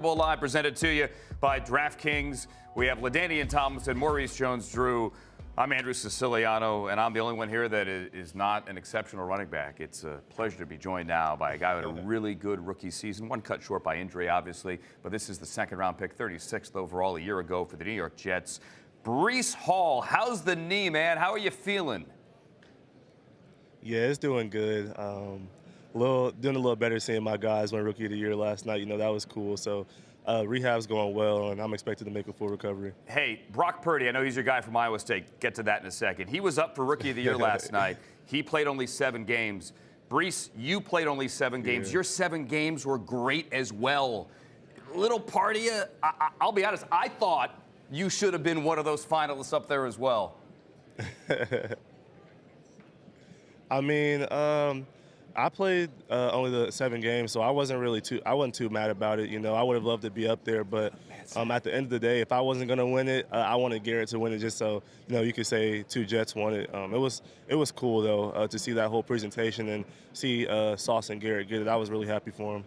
Live presented to you by DraftKings. We have LaDainian Tomlinson, Maurice Jones-Drew. I'm Andrew Siciliano, and I'm the only one here that is not an exceptional running back. It's a pleasure to be joined now by a guy who had a really good rookie season, one cut short by injury, obviously, but this is the second-round pick, 36th overall a year ago for the New York Jets. Breece Hall, how's the knee, man? How are you feeling? Yeah, it's doing good. Doing a little better seeing my guys win Rookie of the Year last night. That was cool. So rehab's going well, and I'm expected to make a full recovery. Hey, Brock Purdy, I know he's your guy from Iowa State. Get to that in a second. He was up for Rookie of the Year last night. He played only 7 games. Breece, you played only 7 games. Yeah. Your 7 games were great as well. Little part of you, I'll be honest, I thought you should have been one of those finalists up there as well. I played only the 7 games, so I wasn't too mad about it. I would have loved to be up there, but at the end of the day, if I wasn't going to win it, I wanted Garrett to win it just so you could say 2 Jets won it. It was cool though to see that whole presentation and see Sauce and Garrett get it. I was really happy for him.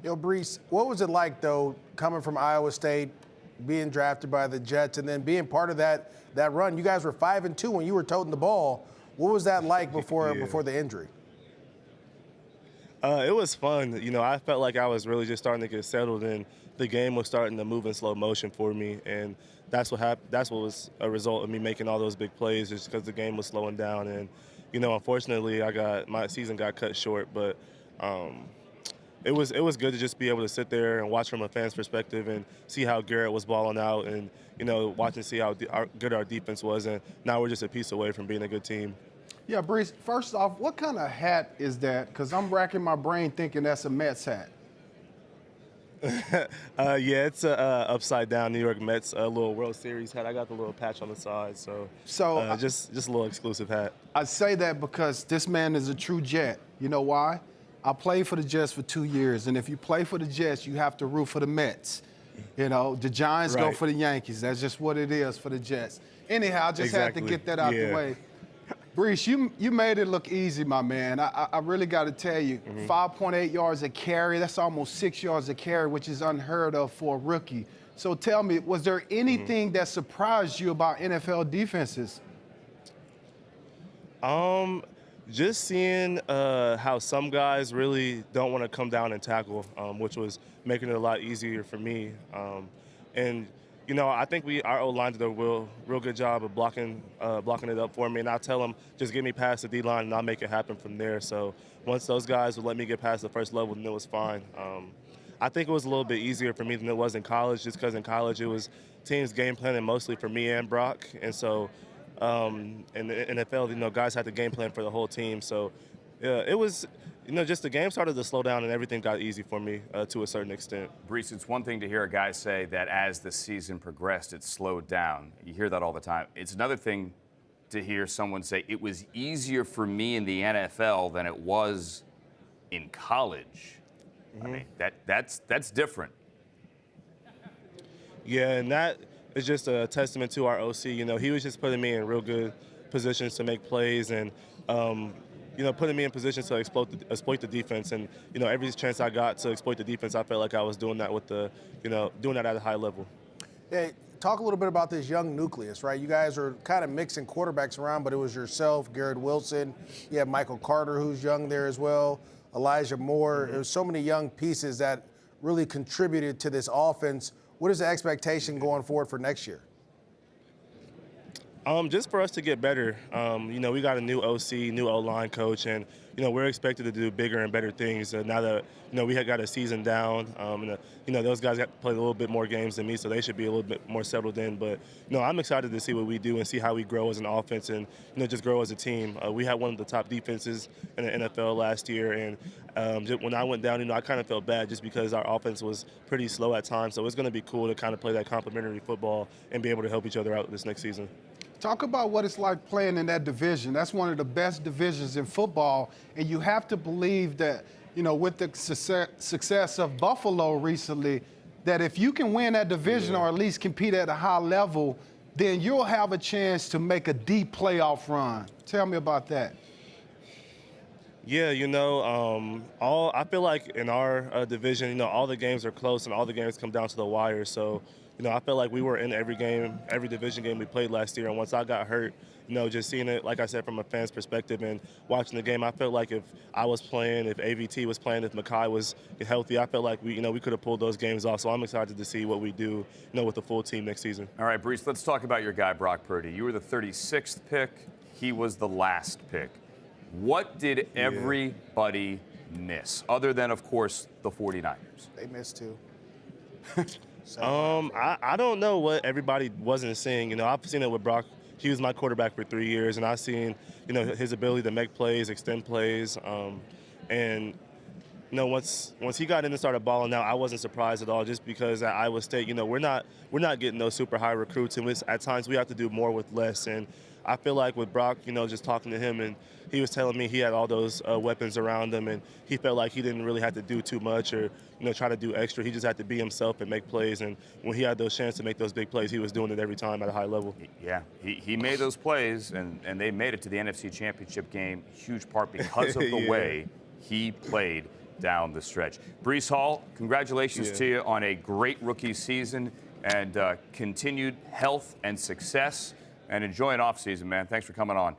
Yo, Breece, what was it like though coming from Iowa State, being drafted by the Jets, and then being part of that run? You guys were 5-2 when you were toting the ball. What was that like before the injury? It was fun. I felt like I was really just starting to get settled, and the game was starting to move in slow motion for me. And that's what happened. That's what was a result of me making all those big plays, just because the game was slowing down. And unfortunately, my season got cut short. But it was good to just be able to sit there and watch from a fan's perspective and see how Garrett was balling out, and watch and see how good our defense was. And now we're just a piece away from being a good team. Yeah, Breece, first off, what kind of hat is that? Because I'm racking my brain thinking that's a Mets hat. Yeah, it's a upside down New York Mets little World Series hat. I got the little patch on the side, so just a little exclusive hat. I say that because this man is a true Jet. You know why? I played for the Jets for 2 years, and if you play for the Jets, you have to root for the Mets. The Giants go for the Yankees. That's just what it is for the Jets. Anyhow, I just had to get that out the way. Breece, you made it look easy, my man. I really got to tell you, 5.8 yards a carry, that's almost 6 yards a carry, which is unheard of for a rookie. So tell me, was there anything that surprised you about NFL defenses? Just seeing how some guys really don't want to come down and tackle, which was making it a lot easier for me. I think our O-line did a real good job of blocking it up for me. And I'll tell them, just get me past the D-line and I'll make it happen from there. So once those guys would let me get past the first level, then it was fine. I think it was a little bit easier for me than it was in college, just because in college it was teams game planning mostly for me and Brock. And so in the NFL, guys had to game plan for the whole team. So it was – just the game started to slow down and everything got easy for me to a certain extent. Breece, it's one thing to hear a guy say that as the season progressed, it slowed down. You hear that all the time. It's another thing to hear someone say it was easier for me in the NFL than it was in college. I mean, that's different. Yeah, and that is just a testament to our OC. He was just putting me in real good positions to make plays and putting me in position to exploit the defense. And, every chance I got to exploit the defense, I felt like I was doing that doing that at a high level. Hey, talk a little bit about this young nucleus, right? You guys are kind of mixing quarterbacks around, but it was yourself, Garrett Wilson. You have Michael Carter, who's young there as well, Elijah Moore. There's so many young pieces that really contributed to this offense. What is the expectation going forward for next year? Just for us to get better. We got a new OC, new O-line coach, and, we're expected to do bigger and better things. Now that, we had got a season down, those guys got to play a little bit more games than me, so they should be a little bit more settled in. But, I'm excited to see what we do and see how we grow as an offense and, just grow as a team. We had one of the top defenses in the NFL last year, and when I went down, I kind of felt bad just because our offense was pretty slow at times. So it's going to be cool to kind of play that complementary football and be able to help each other out this next season. Talk about what it's like playing in that division. That's one of the best divisions in football, and you have to believe that, with the success of Buffalo recently, that if you can win that division or at least compete at a high level, then you'll have a chance to make a deep playoff run. Tell me about that. Yeah, I feel like in our division, all the games are close and all the games come down to the wire. So, I feel like we were in every game, every division game we played last year. And once I got hurt, just seeing it, like I said, from a fan's perspective and watching the game, I felt like if I was playing, if AVT was playing, if Makai was healthy, I felt like we could have pulled those games off. So I'm excited to see what we do, with the full team next season. All right, Breece, let's talk about your guy, Brock Purdy. You were the 36th pick. He was the last pick. What did everybody miss, other than, of course, the 49ers? They missed too. I don't know what everybody wasn't seeing. I've seen it with Brock. He was my quarterback for 3 years, and I've seen, his ability to make plays, extend plays, and once he got in and started balling out, I wasn't surprised at all. Just because at Iowa State, we're not getting those super high recruits, and at times we have to do more with less. And I feel like with Brock, just talking to him, and he was telling me he had all those weapons around him, and he felt like he didn't really have to do too much or try to do extra. He just had to be himself and make plays. And when he had those chances to make those big plays, he was doing it every time at a high level. Yeah, he made those plays, and they made it to the NFC Championship game, huge part because of the way he played down the stretch. Breece Hall, congratulations to you on a great rookie season and continued health and success, and enjoy an offseason, man. Thanks for coming on.